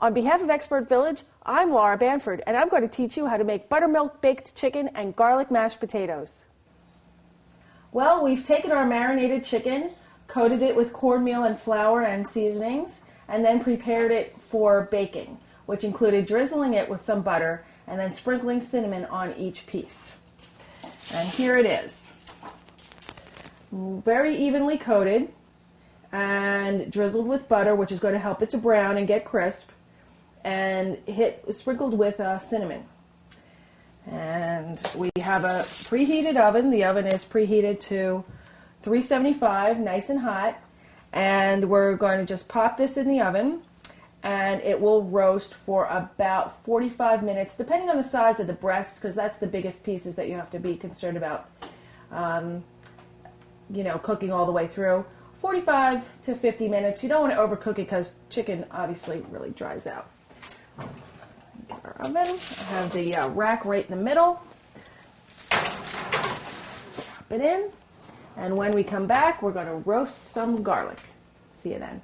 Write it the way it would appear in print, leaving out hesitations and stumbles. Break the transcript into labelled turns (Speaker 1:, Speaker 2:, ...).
Speaker 1: On behalf of Expert Village, I'm Laura Banford, and I'm going to teach you how to make buttermilk baked chicken and garlic mashed potatoes. Well, we've taken our marinated chicken, coated it with cornmeal and flour and seasonings, and then prepared it for baking, which included drizzling it with some butter and then sprinkling cinnamon on each piece. And here it is. Very evenly coated and drizzled with butter, which is going to help it to brown and get crisp, and sprinkled with cinnamon. And we have a preheated oven. The oven is preheated to 375, nice and hot. And we're going to just pop this in the oven, and it will roast for about 45 minutes, depending on the size of the breasts, because that's the biggest pieces that you have to be concerned about, cooking all the way through. 45 to 50 minutes. You don't want to overcook it because chicken obviously really dries out. Get our oven. I have the rack right in the middle. Pop it in. And when we come back, we're going to roast some garlic. See you then.